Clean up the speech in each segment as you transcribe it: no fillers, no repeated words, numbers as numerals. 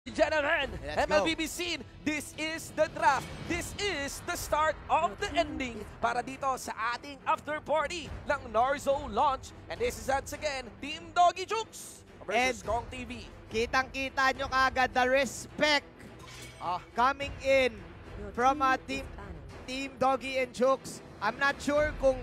Gentlemen, Let's MLBB scene, this is the draft. This is the start of the ending para dito sa ating after party ng Narzo launch. And this is once again, Team Doggy Jukes versus Kong TV. Kitang-kita nyo kagad the respect coming in from Team Doggy and Jukes. I'm not sure kung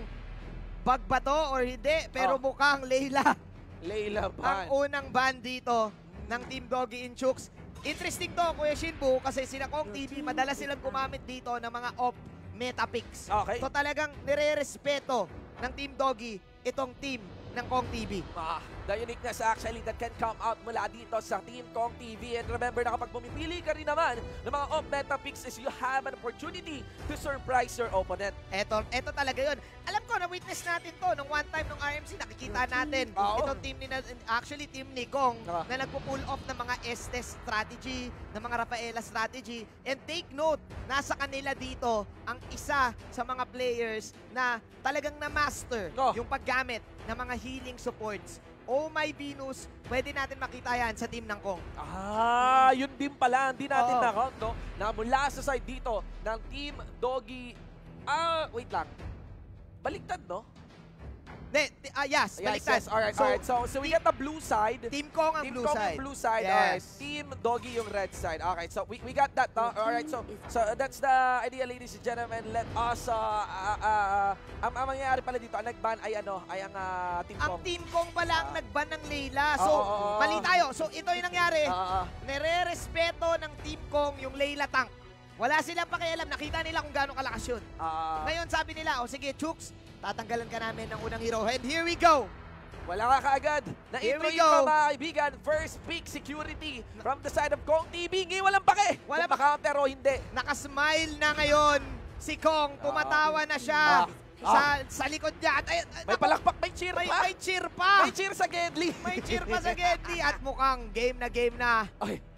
bag ba to or hindi, pero mukhang Layla. Layla Ang ban. unang ban dito ng Team Doggy and Jukes. Interesting to, Kuya Shinbu, kasi sila Kong TV, madalas silang gumamit dito ng mga off-meta picks. Okay. So talagang nire-respeto ng Team Doggy itong team ng Kong TV. The uniqueness actually that can come out mula dito sa Team Kong TV. And remember na kapag pumipili ka rin naman ng mga off-meta picks is you have an opportunity to surprise your opponent. Eto talaga yun. Alam ko, na-witness natin to nung one time nung RMC, nakikita natin itong team team ni Kong na nagpo-pull off ng mga Estes strategy, ng mga Rafaela strategy. And take note, nasa kanila dito ang isa sa mga players na talagang na-master yung paggamit ng mga healing supports. Oh my Venus, pwede natin makita yan sa team ng Kong. Yun din pala, hindi natin na-count, no? Na mula sa side dito ng Team Doggy, wait lang. Baliktad, no? Yes, baliktad. Yes, alright. So we get the blue side. Team Kong ang blue side. Blue side. Yes. Alright. Team Doggy yung red side. Okay, so we got that. Alright, so that's the idea, ladies and gentlemen. Let us, ang mangyayari pala dito, ang nagban ay ang Team Kong. Ang Team Kong pala ang nagban ng Layla. So, mali tayo. So, ito yung nangyari. Nire-respeto ng Team Kong yung Layla tank. Wala silang pakialam. Nakita nila kung gaano kalakas yun. Ngayon, sabi nila, sige, Chooks, tatanggalan ka namin ng unang hero. And here we go. Wala ka kaagad. Na-intro yung mga kaibigan. First pick security from the side of Kong TV. Ngayon walang pake. Walang counter o hindi. Nakasmile na ngayon si Kong. Tumatawa na siya sa likod niya. May palakpak, may cheer pa. May cheer pa. May cheer sa Gedli. May cheer pa sa Gedli. At mukhang game na.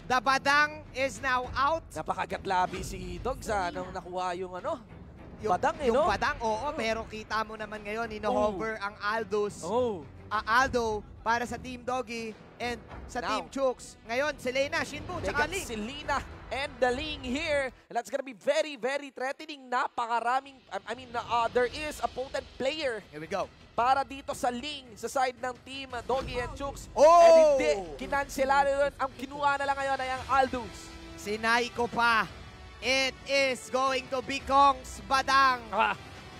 The Badang is now out. Napakagatlabi si Dogs nung nakuha yung Badang Yung Badang, pero kita mo naman ngayon, ino-hover ang Aldo para sa Team Doggy and sa Team Chooks. Ngayon, si Lena, Shinbu, tsaka Ling. Si Lena and the Ling here. And that's gonna be very, very threatening. Napakaraming, there is a potent player. Here we go. Para dito sa Ling, sa side ng Team Doggy and Chooks. And hindi, kinansela rin. Ang kinuha na lang ngayon ay ang Aldous. Sinay ko pa. It is going to be Kong's Badang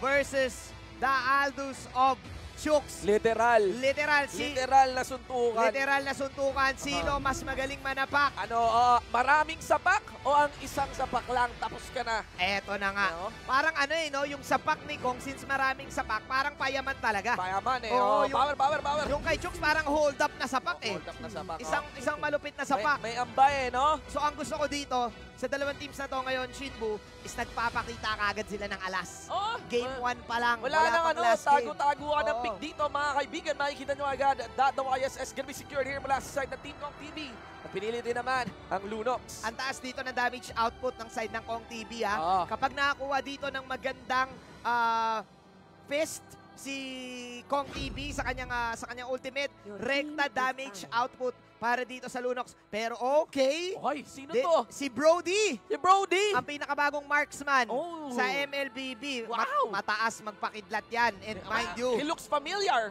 versus the Aldous of Chooks. Literal na suntukan. Literal na suntukan. Sino mas magaling manapak? Maraming sapak o ang isang sapak lang tapos ka na? Eto na nga. Parang yung sapak ni Kong, since maraming sapak, parang payaman talaga. Payaman power. Yung kay Chooks parang hold up na sapak Hold up na sapak. Isang malupit na sapak. May ambay no? So ang gusto ko dito, sa dalawang teams na to ngayon, Shinbu, is nagpapakita kagad sila ng alas. Game 1 pa lang. Wala nang tago-tago ka ng pick dito mga kaibigan. Makikita nyo agad that the YSS gonna be secured here mula sa side ng Team Kong TV. Pinili din naman ang Lunox. Ang taas dito ng damage output ng side ng Kong TV Kapag nakakuha dito ng magandang fist si Kong TV sa kanyang ultimate, rekta damage output para dito sa Lunox. Pero okay. Sino to? Si Brody. Si Brody. Ang pinakabagong marksman sa MLBB. Wow. Mataas magpakidlat yan. And mind you, he looks familiar.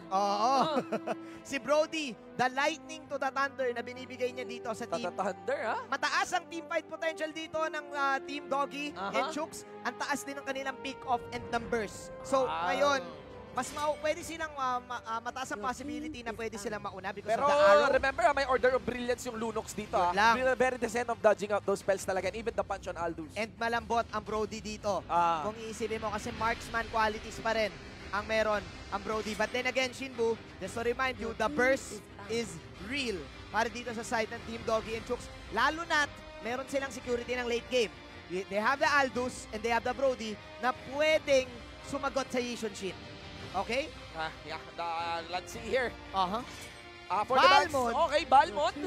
Si Brody, the lightning to the thunder na binibigay niya dito sa team. Thunder, Mataas ang team fight potential dito ng Team Doggy and Chooks. Ang taas din ng kanilang pick-off and numbers. So, ngayon, pwede silang mataas ang possibility na pwede silang mauna because pero of the arrow. Remember, may order of brilliance yung Lunox dito. Very decent of dodging out those spells talaga. And even the punch on Aldous. And malambot ang Brody dito. Kung iisipin mo, kasi marksman qualities pa rin ang meron ang Brody. But then again, Shinbu, just to remind you, the burst is real para dito sa side ng Team Doggy and Chooks. Lalo na't meron silang security ng late game. They have the Aldous and they have the Brody na pwedeng sumagot sa Yishun Shin. Okay? Let's see here. For the Balmond. Okay, Balmond.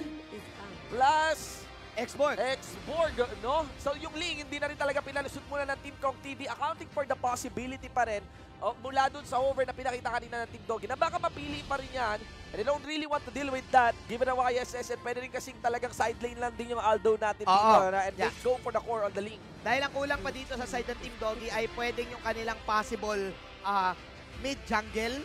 Plus X-Borg. X-Borg, no? So yung Ling, hindi na rin talaga pinalusot muna ng Team Kong TV, accounting for the possibility pa rin mula dun sa over na pinakita kanina ng Team Doggy na baka mapili pa rin yan. And they don't really want to deal with that given ang YSS, and pwede rin kasing talagang side lane lang din yung Aldo natin dito and they go for the core on the Ling. Dahil ang kulang pa dito sa side ng Team Doggy ay pwedeng yung kanilang possible mid-jungle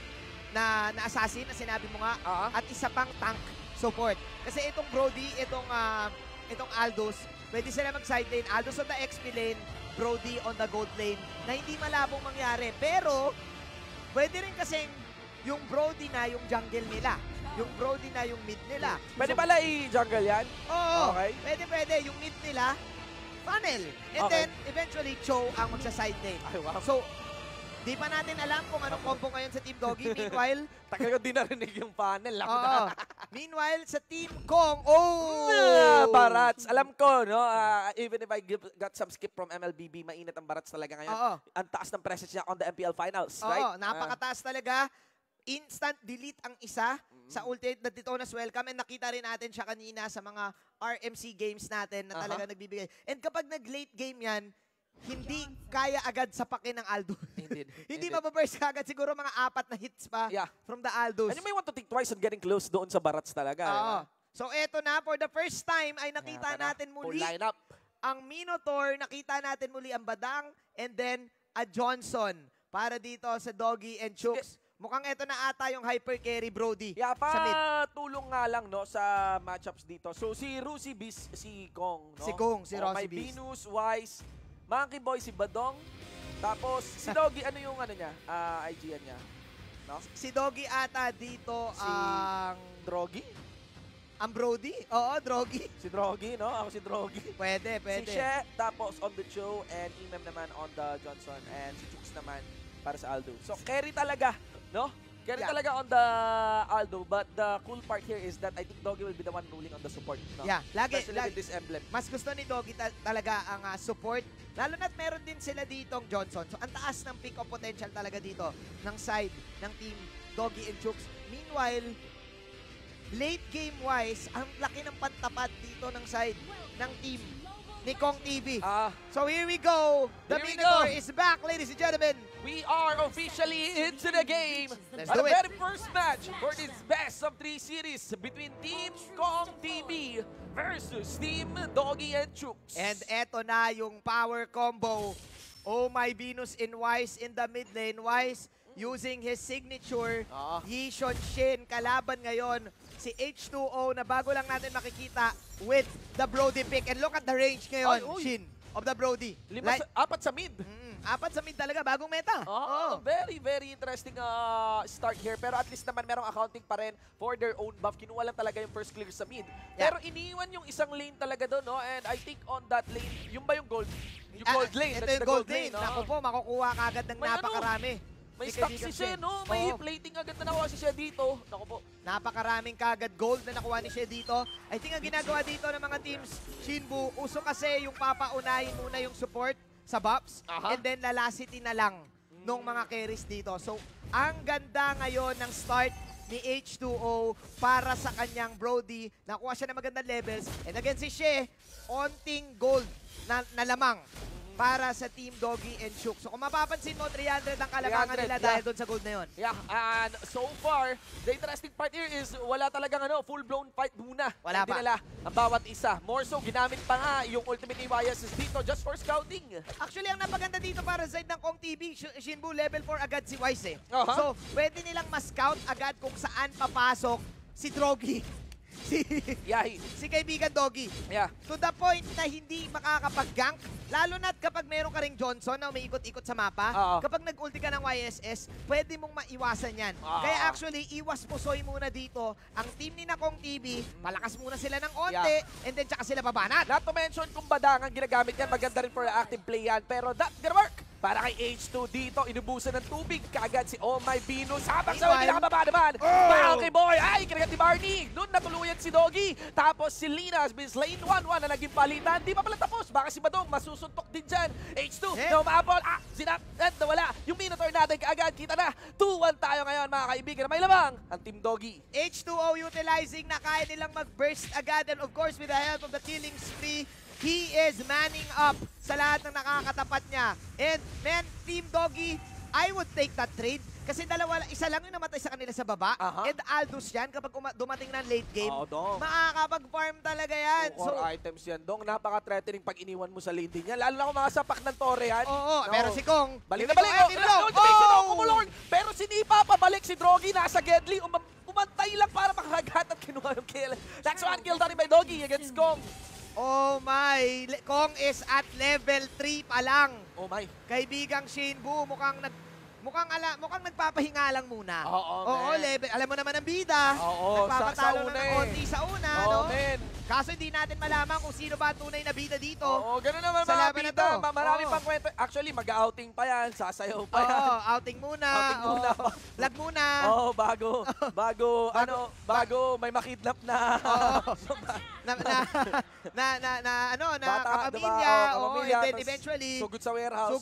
na assassin na sinabi mo nga at isa pang tank support. Kasi itong Brody, itong Aldous, pwede sila mag-side lane. Aldous on the XP lane, Brody on the gold lane, na hindi malabong mangyari. Pero, pwede rin kasing yung Brody na yung jungle nila. Yung Brody na yung mid nila. Pwede pala i-jungle yan? Oo, okay. Pwede. Yung mid nila, funnel. And then, eventually, Cho ang magsa-side lane. Ay, wow. So, di pa natin alam kung anong combo ngayon sa Team Doggy. Meanwhile, tagal ko din narinig yung panel. Meanwhile, sa Team Kong, Barats. Alam ko, no? Even if I got some skip from MLBB, mainit ang Barats talaga ngayon. Ang taas ng presence niya on the MPL Finals, right? Napakataas talaga. Instant delete ang isa sa ultimate na Ditonas Welcome, and nakita rin natin siya kanina sa mga RMC games natin na talaga nagbibigay. And kapag nag-late game yan, hindi kaya agad sapakin ng Aldo. Hindi mababurst ka agad. Siguro mga 4 na hits pa from the Aldos. And you may want to think twice on getting close doon sa Barats talaga. So eto na, for the first time ay nakita natin muli ang Minotaur, nakita natin muli ang Badang, and then a Johnson para dito sa Doggy and Chooks. Mukhang eto na ata yung hyper carry Brody sa mid. Tulong nga lang no sa matchups dito. So si Rusi Bis, si Kong, no? Si Kong, si Rosie May Bis. Venus, Wise, Monkey Boy, si Badong. Tapos si Doggy, ano yung ano niya? IGN niya. No? Si Doggy ata dito ang Drogi? Ang Brody? Oo, Drogi. Si Drogi, no? Ako si Drogi. Pwede. Si She, tapos on the Cho, and Imem naman on the Johnson, and si Chooks naman para sa Aldo. So carry talaga, no? Carry talaga on the Aldo, but the cool part here is that I think Doggy will be the one ruling on the support. No? Yeah, lagi with this emblem. Mas gusto ni Doggy talaga ang support. Lalo na't meron din sila ditong Johnson. So ang taas ng pick of potential talaga dito ng side ng team Doggy and Chooks. Meanwhile, late game wise, ang laki ng pantapat dito ng side ng team ni Kong TV. So here we go. The Minotaur is back, ladies and gentlemen. We are officially into the game. Let's do do it. it. Very first match for this best of 3 series between Team Kong TV versus Team Doggy and Chooks. And eto na yung power combo. Oh my Venus in Wise in the mid lane. Wise using his signature Yishon Shin. Kalaban ngayon si H2O na bago lang natin makikita with the Brody pick. And look at the range ngayon, Shin, of the Brody. 4 sa mid. 4 sa mid talaga, bagong meta. Very, very interesting start here. Pero at least naman merong accounting pa rin for their own buff. Kinuha lang talaga yung first clear sa mid. Pero iniwan yung isang lane talaga doon, no? And I think on that lane, yung ba yung gold? Yung gold lane. Ito yung gold lane. Naku po, makukuha ka agad ng napakarami. May stock si She, no? May plating agad na nakuha si She dito. Naku po. Napakaraming kagad gold na nakuha ni She dito. I think ang ginagawa dito ng mga teams, Shinbu, uso kasi yung papaunahin muna yung support sa buffs, and then lalasity na lang nung mga carries dito. So, ang ganda ngayon ng start ni H2O para sa kanyang Brody. Nakuha siya ng magandang levels. And again, si She, onting gold na lamang para sa Team Doggy and Chooks. So kung mapapansin mo, 300 ang kalabangan nila dahil doon sa gold na yun. Yeah, and so far, the interesting part here is wala talagang full-blown fight muna. Wala pa. Nila ang bawat isa. More so, ginamit pa nga yung ultimate YSS dito just for scouting. Actually, ang napaganda dito para sa side ng Kong TV, Shinbu level 4 agad si Wise So, pwede nilang ma-scout agad kung saan papasok si Drogi. Si kaibigan Doggy. To the point na hindi makakapag-gank. Lalo na't kapag meron ka ring Johnson na umiikot-ikot sa mapa, kapag nag-ulti ka ng YSS, pwede mong maiwasan yan. Kaya actually, iwas pusoy muna dito. Ang team ni Kong TV, palakas muna sila ng onte, and then tsaka sila babanat. Not to mention kung Badang ang ginagamit yan, maganda rin for active play yan. Pero that gonna work para kay H2 dito. Inubusan ng tubig kagad si Oh My Venus. Habang sa Meanwhile, hindi nakababa naman. Wow, kay Boy. Ay, kinagat ni Barney. Doon natuluyan si Doggy. Tapos si Linas, Miss Lane 1-1 na naging palitan. Di pa pala tapos. Baka si Badong masusuntok din dyan. H2, na umabol. Sinap, at nawala. Yung Minotaur natin kaagad. Kita na. 2-1 tayo ngayon, mga kaibigan. May lamang ang Team Doggy. H2O utilizing na kaya nilang mag-burst agad, and of course with the help of the killing spree, he is manning up sa lahat ng nakakatapat niya. And man, Team Doggy, I would take that trade kasi isa lang yung namatay sa kanila sa baba. And Aldous yan kapag dumating ng late game. Makakapag-farm talaga yan. So, items yan, Dong. Napaka-threatening pag iniwan mo sa lane din yan. Lalo na kung mga sapak ng torre yan. Pero si Kong, balik na balik. Pero sinipa pabalik si Drogy. Nasa Gedli. Umantay lang para makahagat at kinuha yung kill. That's one kill done by Doggy against Kong. Oh my! Kong is at level 3 pa lang. Oh my. Kaibigang Shane Bu, mukhang nagpapahinga lang muna. Oo, level. Alam mo naman ang bida. Nagpapatalo na ng konti sa una, no? Kaso hindi natin malaman kung sino ba tunay na bida dito. Ganun naman mga bida. Marami pang kwento. Actually, mag-outing pa yan. Sasayaw pa yan. Outing muna. Lag muna. Bago may makidnap na. Kapamilya. And then eventually, sugod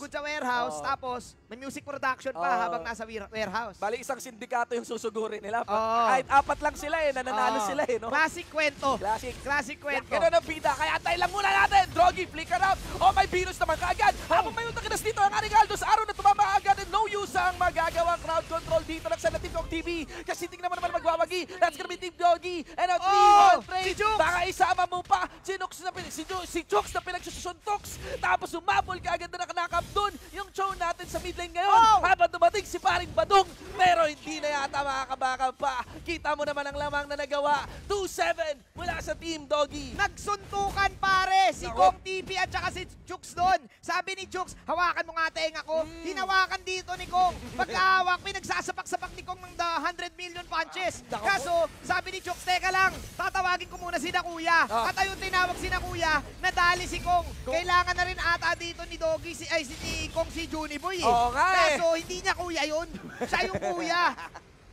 sa warehouse. Tapos, may music production pa habang nasa warehouse. Bali, isang sindikato yung susugurin nila. Kahit 4 lang sila nananalo sila no? Classic kwento. Classic kwento. Ganun ang bida. Kaya tayo lang muna natin. Drogy, flicker out. Oh my Venus naman kaagad. Habang may utakinas dito ang ating Aldous. Araw na tumama agad and no use ang magagawang crowd control dito ng Team Kong TV. Kasi tingnan mo naman magwawagi. That's gonna be Team Doggy. And ang 3-1 trade. Baka isama mo pa si Jux na pinagsusuntoks. Tapos umabol kaagad na nakanakap dun yung show natin sa mid lane ngayon. Habang dumating si paring Badong. Pero hindi na yata makakabaka pa. Kita mo naman ang lamang na nagawa. 2-7 mula sa Team Doggy. Nagsuntukan pare si Kong TV at saka si Jux doon. Sabi ni Jux, hawakan mo nga tenga ko. Hinawakan dito ni Kong. Pagkahawak, pinagsasapak-sapak ni Kong ng 100 million punches. Kaso, sabi ni Jux, teka lang, tatawagin ko muna si Nakuya. At ayun tinawag si Nakuya, nadali si Kong. Kailangan na rin ata dito ni Doggy, si Kong si Juniboy Kaso, hindi niya kuya yun. Siya yung kuya.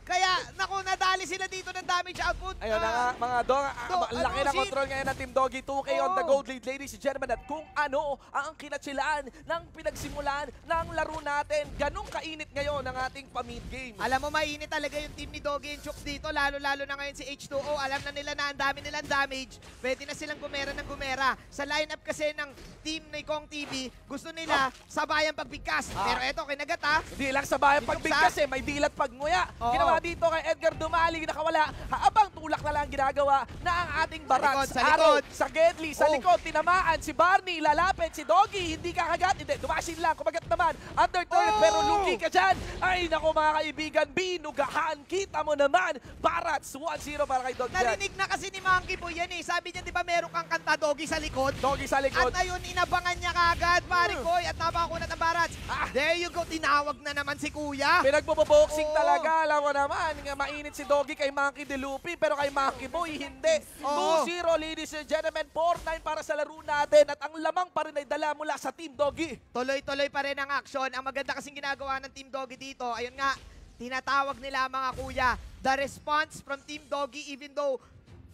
Kaya, nadali sila dito ng damage output. Ayun na nga, mga Dong. Laki na control ngayon ng Team Doggy. 2K on the gold lead, ladies and gentlemen. At kung ano ang kinatsilaan ng pinagsimulan ng laro natin. Ganong kainit ngayon ang ating pa-mid game. Alam mo, mainit talaga yung team ni Doggy and Chooks dito. Lalo-lalo na ngayon si H2O. Alam na nila na ang dami nilang damage. Pwede na silang gumera ng gumera. Sa lineup kasi ng team ni Kong TV, gusto nila sabayang pagbigkas. Pero eto, kinagat Hindi lang sabayang pagbigkas may dilat pagnguya. Ginawa dito kay Edgar Dumali, nakawala. Habang tulak na lang ginagawa na ang ating Barats. Sa likod. Sa Gedli, sa likod, tinamaan si Barney, lalapit si Doggy, hindi kakagat. Hindi, dumasin lang, kumagat naman. Under turret, pero lugi ka dyan. Ay, naku mga kaibigan, binugahan. Kita mo naman, Barats, 1-0 para kay Doggy. Narinig na kasi ni Monkey Boy yan Sabi niya, di ba meron kang kanta Doggy sa likod? Doggy sa likod. At ayun, inabangan niya kagad, pare Boy, at napakunat ang Barats. There you go, tinawag na naman si Kuya. Pinagboboxing talaga, alam mo naman. Mainit si Doggy kay Monkey DeLupi, pero kay Monkey Boy, hindi. 2-0, ladies and gentlemen, 4-9 para sa laro natin. At ang lamang pa rin ay dala mula sa Team Doggy. Tuloy-tuloy pa rin ang action. Ang maganda kasing ginagawa ng Team Doggy dito, ayun nga, tinatawag nila mga kuya, the response from Team Doggy, even though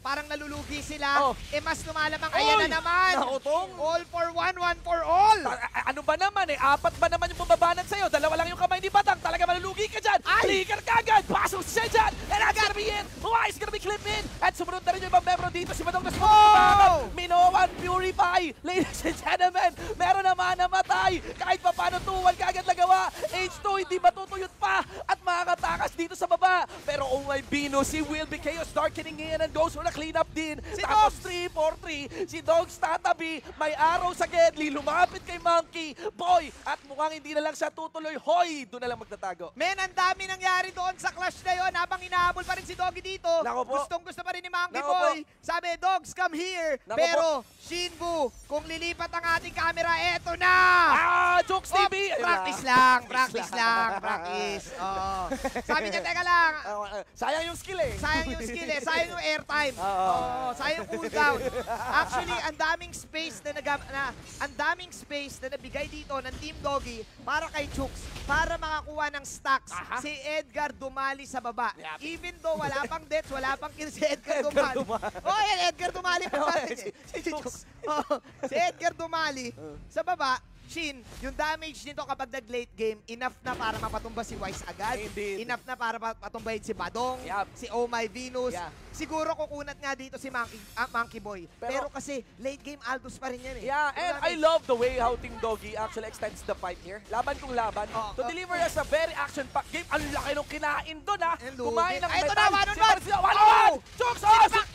parang nalulugi sila, mas lumalamang. Ayan na naman. All for one, one for all. Ano ba naman 4 ba naman yung bumabanat sa'yo? 2 lang yung kamay ni Batang. Talaga malulugi ka dyan. Flicker kagad. Pasok siya dyan. And that's gonna be it. Why is gonna be clipped in? At sumunod na rin yung ibang membro dito. Si Batang na sumunod. Minowan Purify. Ladies and gentlemen, meron naman namatay. Kahit pa paano tuwan kagad nagawa. H2 hindi matutuyot pa. At makakatakas dito sa baba. Pero oh my Venus, si Will be Chaos darkening in and goes for the clean up din. Tapos 3-4-3. Si Dogs tatabi. May araw sa Gedli. Lumapit kay Monkey Boy. At mukhang hindi na lang siya tutuloy. Hoy! Doon na lang magtatago. Men, ang dami nangyari doon sa clash na yon habang hinahabol pa rin si Doggy dito. Nako po. Gustong-gusto pa rin ni Monkey Nako Boy. Sabi, dogs, come here. Nako Pero, Shinbu, kung lilipat ang ating camera, eto na! Jokes TV! Practice lang, practice lang, practice. Oo. Sabi niya, teka lang, Sayang yung skill eh. sayang yung skill eh, sayang yung airtime. Oo. Sayang yung cooldown. Actually, ang daming space na nabigay dito ng Team Doggy para kay Chooks, para makakuha ng stacks. Si Edgar dumali sa baba. Yep. Even though wala pang deaths, wala pang kill si Edgar dumali. Oh, yan, Edgar dumali pa natin. Si Chooks. Si Edgar dumali sa baba. Shin, yung damage nito kapag nag-late game, enough na para mapatumba si Wise agad. Indeed. Enough na para matumbahin si Badong, Yup. si Oh My Venus. Yeah. Siguro kukunat nga dito si Monkey Boy. Pero kasi late game Aldous pa rin yan eh. Yeah, and I love the way how Team Doggy actually extends the fight here. Laban kung laban. To deliver us a very action-packed game. Ang laki nung kinain doon ha. Kumain ng Ito metal. na, one-on-one! One-on-one! Chooks!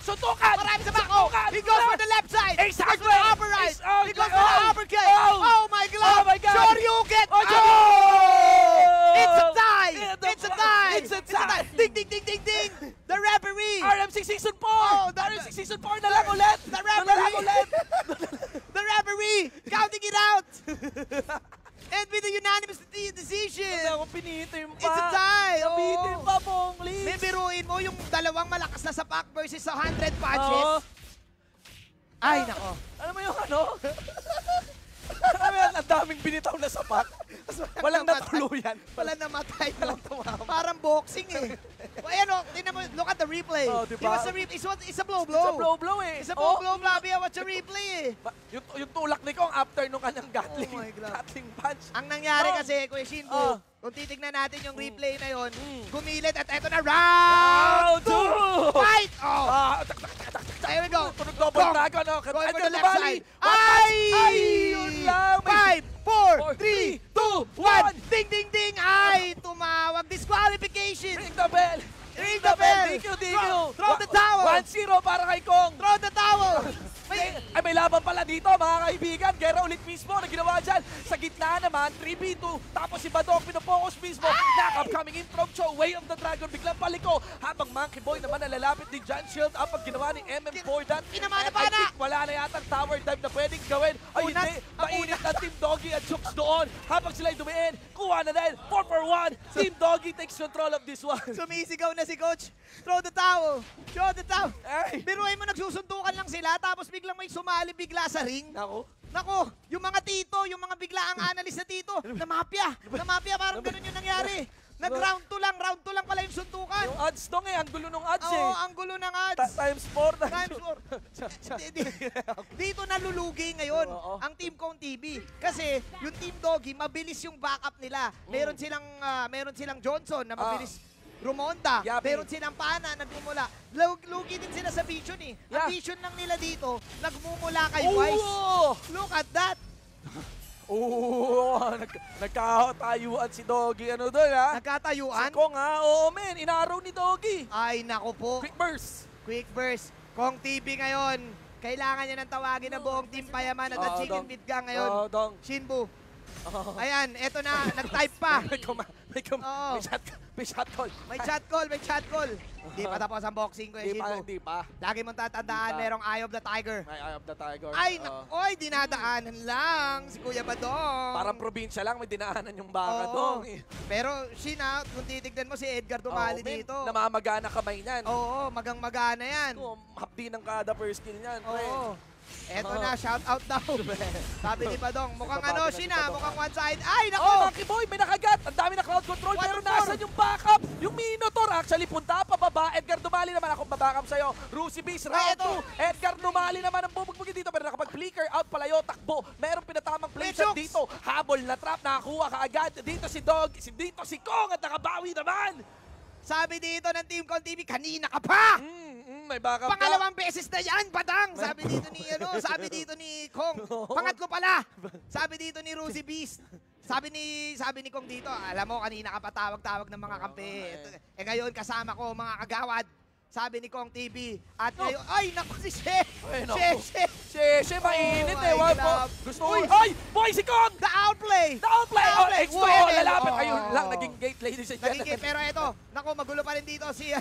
Suntukan! Marami sa back. Oh, he goes for the left side. Exactly! He goes for the upper right. He goes for the uppercut. Oh! Oh my God! Oh my God! Shoryuken! Oh, It's a tie! It's It's a tie! It's a tie! Ding, ding, ding, ding, ding! The referee! RMC Season 4! Oh, RMC Season 4 na lang ulit! The Na lang referee! ulit! The referee! Counting it out! And with a unanimous decision! Ako pinitin pa! It's a tie! Pinitin Oh. pa, Bongli! May biruin mo yung dalawang malakas na sapak versus 100 Oo. punches. Ay, nako. Alam mo yung ano? Alam mo yan, ang daming binitaw na sapat. Walang natuluyan. Walang namatay. Walang tumama. Parang boxing eh. O ayan o, tingnan mo, look at the replay. Oh, diba? It was a replay. It's a blow-blow. It's a blow-blow eh. It's a blow-blow, Blobby. Watch a replay eh. Yung tulak ni Kong after nung kanyang Gatling. Oh my God. Gatling punch. Ang nangyari Oh. kasi, Kuya Shinbu, Oh. kung titignan natin yung replay na yon, gumilit at eto na, Round round 2! 2! Fight! Oh! There we go. Tunog double Gong. dragon. Going for the left Bali. side. Ay! Yun lang. 5, 4, 3, 2, 1. Ding, ding, ding. Ay, tumawag. Disqualification. Ring the bell. Ring the bell. DQ. Throw the towel. 1-0 para kay Kong. Throw the towel. Ay, may laban pala dito, mga kaibigan. Gera ulit mismo na ginawa dyan. Sa gitna naman, 3v2. Tapos si Badong pinopokus mismo. Knock-up coming in from Cho. Way of the Dragon. Biglang paliko. Habang Monkey Boy naman nalalapit ni John Shield. Up ang ginawa ni MM4 Dan. Kinamana And pa I na. think wala na yatang tower dive na pwedeng gawin. Ay, Unat. hindi. Mainit na Team Doggy at Chooks doon. Habang sila'y dumiin, kuha na din. 4-for-1. Team Doggy takes control of this one. Sumisigaw na si Coach. Throw the towel. Throw the towel. Ay. Biruin mo, nagsusuntukan lang sila. Tapos biglang may sumali bigla sa ring. Nako. Nako, yung mga tito, yung mga biglaang analyst na tito, namapya. Namapya, parang ganun yung nangyari. Nag-round 2 lang, round 2 lang pala yung suntukan. Yung odds dong eh. Ang gulo ng odds Oo, eh. ang gulo ng odds. Times 4 na. Times 4. Dito nalulugi ngayon Oo. ang Team Kong TV. Kasi yung Team Doggy, mabilis yung backup nila. Meron silang Johnson na mabilis rumonda. Yabi. Meron silang Pana nagmumula. Lugi din sila sa vision eh. Yeah. Ang vision lang nila dito, nagmumula kay Wise. Oh! Look at that. Oo, nagkakatayuan si Doggy. Ano doon ha? Nagkatayuan. Si Kong ha? Oo men, inaraw ni Doggy. Ay, nako po. Quick burst. Quick burst. Kong TV ngayon. Kailangan niya ng tawagin ng buong Team Payaman at ang Chicken Dong. Bitga ngayon. Dong. Shinbu. Oh. Ayan, eto na. Nag-type pa. Oo. May shot call. May chat call. Hindi pa tapos ang boxing ko, Shinbu. Hindi pa. Lagi mong tatandaan, Hindi pa. merong Eye of the Tiger. May Eye of the Tiger. Ay, Oo. oy, dinadaanan lang si Kuya Badong. Parang probinsya lang, may dinaanan yung baka Oo. dong. Pero, Shina, kung titignan mo si Edgar dumali Oo, men, dito. namamagana kamay niyan. Oo, magang-magana yan. Hapdi ng kada first kill niyan. Oo. Eto Oo. na, shout out daw. Sabi ni Badong, mukhang ano, Sabi ni Shina, Badong. mukhang one side. Ay, Oh, nako! Monkey Boy, may nakagat. Ang dami na crowd control. One Pero on four. nasan yung backup? Yung Minotaur actually punta pa baba. Edgar dumali naman ako babackup sa'yo. Rusi Beast, round ito. 2. Edgar dumali naman ang bubugbugi dito. Pero nakapag-flicker out palayo, takbo. Merong pinatamang play shot Chooks. dito. Habol na trap, nakakuha kaagad. Dito si Dog, dito si Kong at nakabawi naman. Sabi dito ng Team Con TV, kanina ka pa! May backup ka. Pangalawang beses na yan, Badang! Sabi dito ni, sabi dito ni Kong. Pangatlo pala! Sabi dito ni Rusi Beast. Sabi ni Kong dito, alam mo, kanina ka pa tawag-tawag ng mga kampi. Ngayon, kasama ko, mga kagawad. Sabi ni Kong TV. At ngayon, ay, naku si She! Ay, naku. She! She, mainit Oh eh. my Wag po. God. Gusto Uy. ko. Ay, boy, si Kong! The outplay! Downplay! Oh, Downplay. X2! Well, Lalapit. oh. Ayun lang, naging gate, ladies and Nagigit, gentlemen. pero ito, naku, magulo pa rin dito si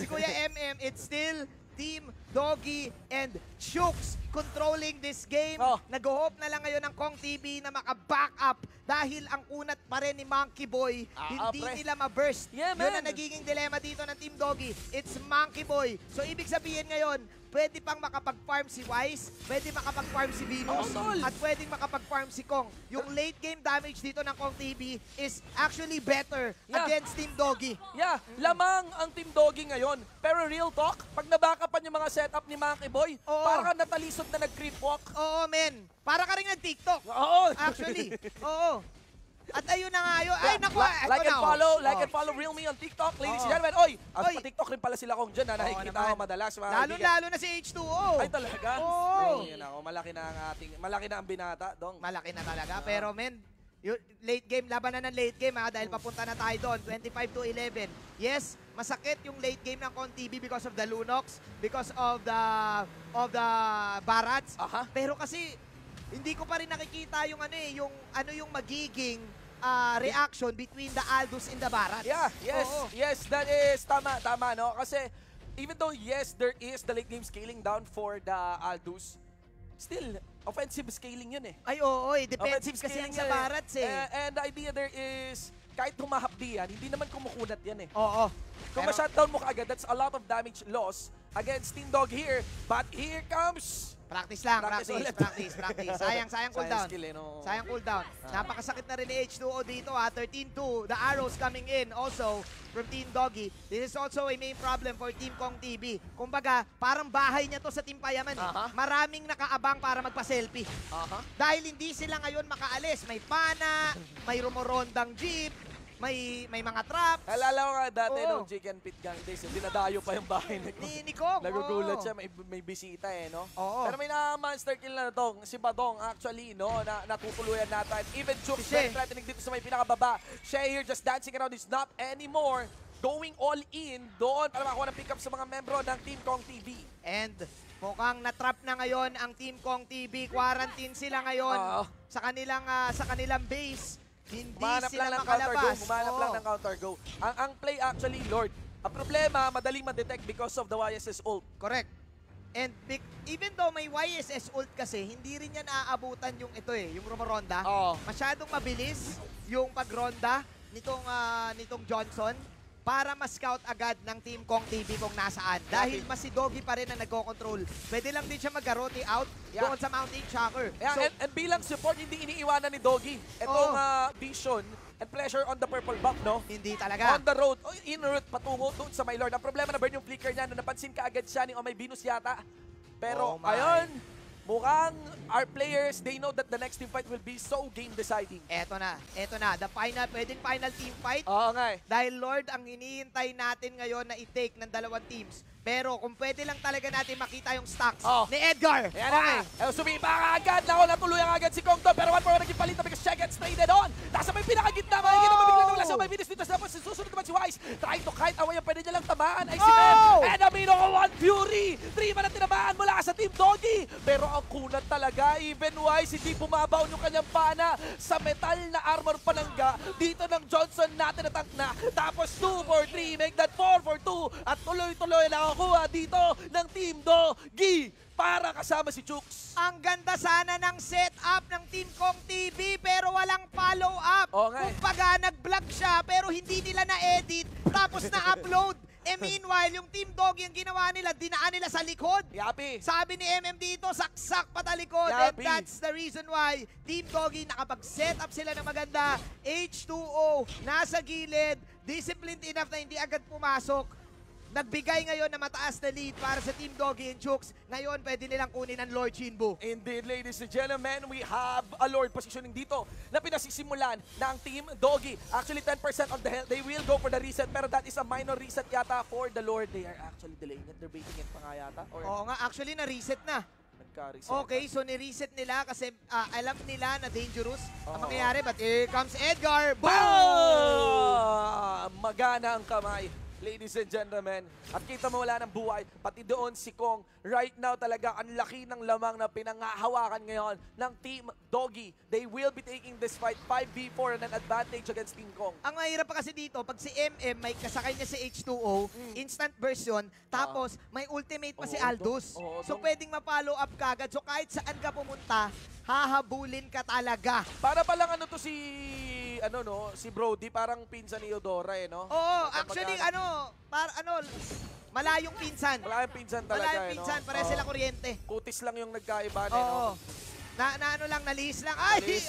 Kuya MM. It's still Team Doggy and Chooks controlling this game. Oh. Nag-hope na lang ngayon ng Kong TV na maka-back up dahil ang kunat pa rin ni Monkey Boy. Hindi pre. nila ma-burst. Yeah, Yun man. ang nagiging dilema dito ng Team Doggy. It's Monkey Boy. So ibig sabihin ngayon, pwede pang makapag-farm si Wise, pwede makapag-farm si Venus, Oh, at pwedeng makapag-farm si Kong. Yung late game damage dito ng Kong TV is actually better Yeah. against Team Doggy. Yeah, lamang ang Team Doggy ngayon. Pero real talk, pag nabackupan yung mga setup ni Monkey Boy, Oo. para ka natalisod na nag-creep walk. Oo, men. Para ka rin nag-TikTok. Oo. Actually. Oo. At ayun na nga yun. Ay, naku. eto Like and na, oh. follow, like Oh. and follow Realme on TikTok, ladies Oo. and gentlemen. Oy, Oy. pa-TikTok rin pala sila kung dyan na nakikita naman. ko madalas. Mga kaibigan. Lalo na si H2O. Ay, talaga? Oo. Yun ako, malaki na ang binata, dong. Malaki na talaga. Pero men, yung late game, laban na ng late game ha, dahil papunta na tayo doon, 25-11. Yes, masakit yung late game ng Kong TV because of the Lunox, because of the Barats. Aha. Pero kasi, hindi ko pa rin nakikita yung yung magiging reaction between the Aldous and the Barats. Yeah, yes, Oo. yes, that is tama, no? Kasi even though yes, there is the late game scaling down for the Aldous, still offensive scaling yun eh. Ay, oo, defensive kasi yan sa yun Barats eh. And the idea there is, kahit humahapdi yan, hindi naman kumukunat yan eh. Oo. Kung Pero- ma-shutdown mo kaagad, that's a lot of damage loss against Team Dog here. But here comes... Practice lang, Practice practice. ulit. Sayang cooldown. skill eh, no? Sayang cooldown. Napakasakit na rin ni H2O dito ha. 13-2. The arrows coming in also from Team Doggy. This is also a main problem for Team Kong TV. Kumbaga, parang bahay niya to sa Team Payaman eh. Aha. Maraming nakaabang para magpa-selfie. Aha. Dahil hindi sila ngayon makaalis. May pana, may rumorondang jeep, may mga traps. Alala ko nga dati Oo. nung Chicken Pit Gang Days, dinadayo pa yung bahay Ni Kong. Nagugulat oo. siya, may bisita eh, no? Oo. Pero may na-monster kill na tong si Badong actually, no? Natutuluyan natin. Even Chooks, Si very Shea. threatening dito sa may pinakababa. Shea here just dancing around is not anymore going all in doon para makakuha ng pick up sa mga membro ng Team Kong TV. And mukhang na-trap na ngayon ang Team Kong TV. Quarantine sila ngayon Oo. sa kanilang base. Hindi Humanap sila lang ng counter go. makalabas. Humanap lang Oo. ng counter go. Ang play actually, Lord, ang problema, madaling ma-detect because of the YSS ult. Correct. And even though may YSS ult kasi, hindi rin yan naaabutan yung yung Romoronda. Oo. Masyadong mabilis yung pagronda nitong Johnson para ma-scout agad ng Team Kong TV kung nasaan. Dahil mas si Doggy pa rin ang nagko-control. Pwede lang din siya mag-garrote out Yeah. doon sa Mountain Shocker. Yeah, So, and bilang support, hindi iniiwanan ni Doggy. Itong vision and pleasure on the purple buff, no? hindi talaga. On the road, in route, patungo doon sa my lord. Ang problema na burn yung flicker niya, nung napansin ka agad siya ni Omay Venus yata. Pero Oh my. ayun, mukhang our players, they know that the next team fight will be so game deciding. Eto na. The pwedeng final team fight. Oo nga eh. Dahil Lord, ang iniintay natin ngayon na i-take ng dalawang teams. Pero kung pwede lang talaga natin makita yung stocks Oh. ni Edgar. Ayan na eh. Sumipa ka agad. Nako, natuluyan agad si Kong doon. Pero 1-4 naging palitan because Shea gets traded on. Nasa may pinakagitna. Makikita mo biglang nawala sa may minutes dito. Tapos susunod naman si Wise. Trying to kite away. Ang pwede niya lang tamaan ay si Ben. And Amino ko 1 Fury. 3 man ang tinamaan mula sa Team Doggy. Pero ang kunat talaga. Even Wise, hindi bumabaw yung kanyang pana sa metal na armor panangga. Dito ng Johnson natin natank na. Tapos 2 for 3. Make that 4 for 2. At tuloy-tuloy nakakuha dito ng Team Doggy para kasama si Chooks. Ang ganda sana ng setup ng Team Kong TV pero walang follow-up. Oo nga eh. Kumbaga, nag-vlog siya pero hindi nila na-edit tapos na-upload. Meanwhile, yung Team Doggy ang ginawa nila, dinaan nila sa likod. Yapi. Sabi ni MM dito, saksak patalikod. And Yabi. that's the reason why Team Doggy nakapag-set up sila ng maganda. H2O, nasa gilid, disciplined enough na hindi agad pumasok. Nagbigay ngayon na mataas na lead para sa Team Doggy and Chooks. Ngayon, pwede nilang kunin ang Lord Jinbu. Indeed, ladies and gentlemen, we have a Lord positioning dito na pinasisimulan ng Team Doggy. Actually, 10% of the health, they will go for the reset, pero that is a minor reset yata for the Lord. They are actually delaying it. They're baiting it pa nga yata. Or Oo nga, actually na-reset na. nagka-reset. Okay, so ni-reset nila kasi alam nila na dangerous ang Oo. mangyayari. But here comes Edgar. Boom! Magana ang kamay. ladies and gentlemen. At kita mo wala ng buhay, pati doon si Kong. Right now talaga, ang laki ng lamang na pinangahawakan ngayon ng Team Doggy. They will be taking this fight 5v4 and an advantage against Team Kong. Ang mahirap pa kasi dito, pag si MM may kasakay niya si H2O, instant version, tapos may ultimate pa si Aldous. So pwedeng ma-follow up kagad. So kahit saan ka pumunta, hahabulin ka talaga. Para palang ano to si si Brody, parang pinsan ni Eudora no? Oo, actually malayong pinsan. Malayong pinsan talaga Malayong pinsan, pareha sila kuryente. Kutis lang yung nagkaiba Oo. Na lihis lang. Ay!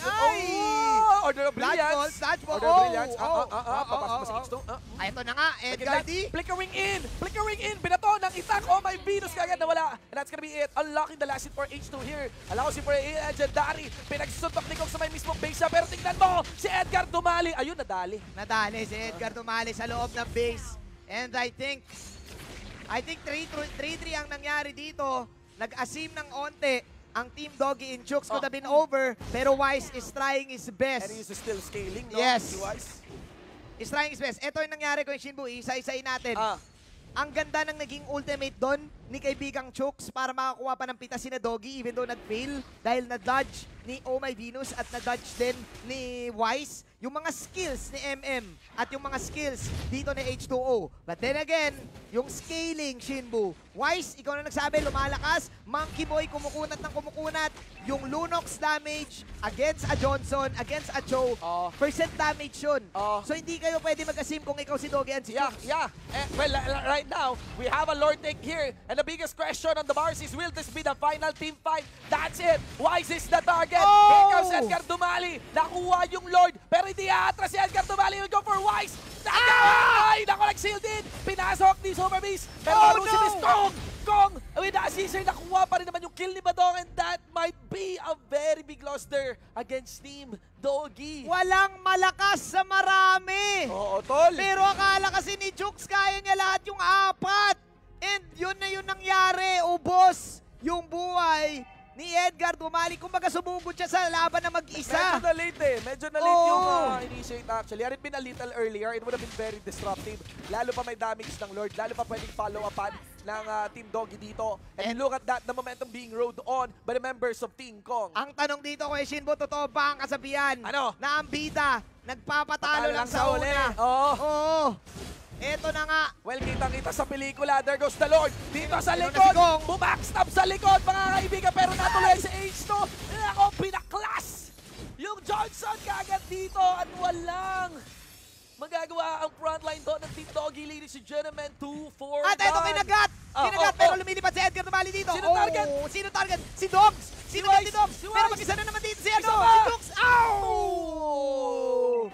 Order of Brilliance. Dodgeball. Order of Brilliance. Papasok pa si X2. Ay, ito na nga. Edgar D. Flickering in. Binato ng itak. Oh, my Venus kagad nawala. And that's gonna be it. Unlocking the last hit for H2 here. Allow si for Legendary. Pinagsusuntok ni Kong sa may mismong base siya. Pero tingnan mo, si Edgar dumali. Ayun, nadali. Nadali si Edgar dumali sa loob ng base. And I think 3-3 ang nangyari dito. Nag-asim ng onte. Ang Team Doggy and Jukes could have been over, pero Wise is trying his best. And he's still scaling, no? Yes. Si Wise. He's trying his best. Ito yung nangyari ko yung Shinbu, isa-isayin natin. Ang ganda ng naging ultimate doon ni kaibigang Chooks para makakuha pa ng pita si na Doggy even though nag-fail dahil na-dodge ni Oh My Venus at na-dodge din ni Wise yung mga skills ni MM at yung mga skills dito ni H2O. But then again, yung scaling, Shinbu. Wise, ikaw na nagsabi, lumalakas. Monkey Boy, kumukunat ng kumukunat. Yung Lunox damage against a Johnson, against a Cho, percent damage yun. So hindi kayo pwede mag-asim kung ikaw si Doggy and si Chooks. Yeah. Well, right now, we have a Lord Take here. And the biggest question on the bars is, will this be the final team fight? That's it. Wise is the target. Here comes Edgar Dumali. Nakuha yung Lord. Pero hindi aatras si Edgar Dumali. Will go for Wise. Ay, naku, nag-seal din. Pinasok ni Super Beast. Pero si Miss Kong with the assistant, nakuha pa rin naman yung kill ni Badong. And that might be a very big loss there against Team Doggy. Walang malakas sa marami. Oo, tol. Pero akala kasi ni Jukes kaya niya lahat yung 4. And yun na yun nangyari. Ubos yung buhay ni Edgar Dumali. Kumbaga sumugod siya sa laban na mag-isa. Medyo na late yung initiate actually. Had it been a little earlier, it would have been very disruptive. Lalo pa may damage ng Lord. Lalo pa pwedeng follow-upan ng Team Doggy dito. And look at that, the momentum being rode on by the members of Team Kong. Ang tanong dito kay Shinbo, totoo ba ang kasabihan? Ano? Na ang bida, nagpapatalo lang sa uli. una. Oo. Eto na nga. Well, kitang-kita sa pelikula. There goes the Lord. Dito sa Ano likod. na si Kong? Bumackstab sa likod, mga kaibigan. Pero natuloy si H2. Ako, pinaklas. Yung Johnson kagad dito. At walang magagawa ang frontline doon ng Team Doggy. Ladies and gentlemen, 2-4. At eto kinagat. Pero lumilipad si Edgar Dumali dito. Sino target? Sino target? Si Dogs. Sino si Dogs? Pero mag-isa na naman dito si Dogs.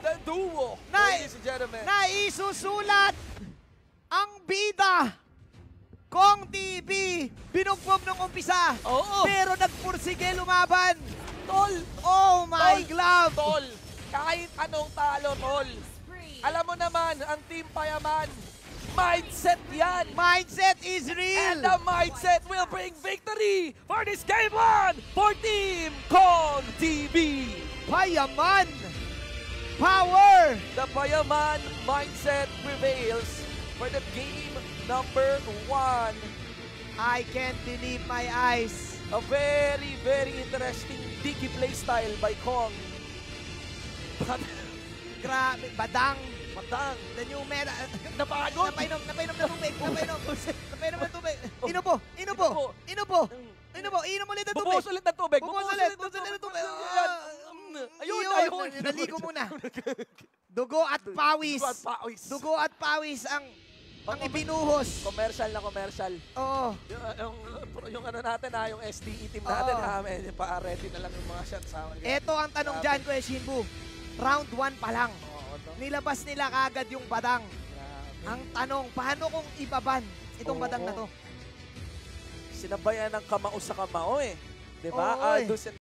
The duo, ladies and gentlemen. Na isusulat ang bida. Kong TV, binugbog nung umpisa. Pero nagpursige lumaban. Tol. Oh my glove. Tol, kahit anong talo, Tol. Alam mo naman, ang Team Payaman, mindset yan. Mindset is real. And the mindset will bring victory for this game 1 for Team Kong TV. Payaman. Power. The Payaman mindset prevails for the game number 1. I can't believe my eyes. A very, very interesting Dicky playstyle by Kong. Grabe, badang. The new meta. Napagod. Napainom ng tubig. Napainom ng tubig. Inupo. Inom ulit ng tubig. Bubuhos ulit ng tubig. Ayun. Naligo muna. Dugo at pawis. Dugo at pawis ang ibinuhos. Commercial na commercial. Oo. Yung ano natin yung SDE team natin ready na lang yung mga shots. Ito ang tanong dyan ko, Shinbu. Round 1 pa lang. Nilabas nila kagad yung badang. Ang tanong, paano kung ibaban itong badang na to? Sinabayan ng kamao sa kamao Diba? Aldous and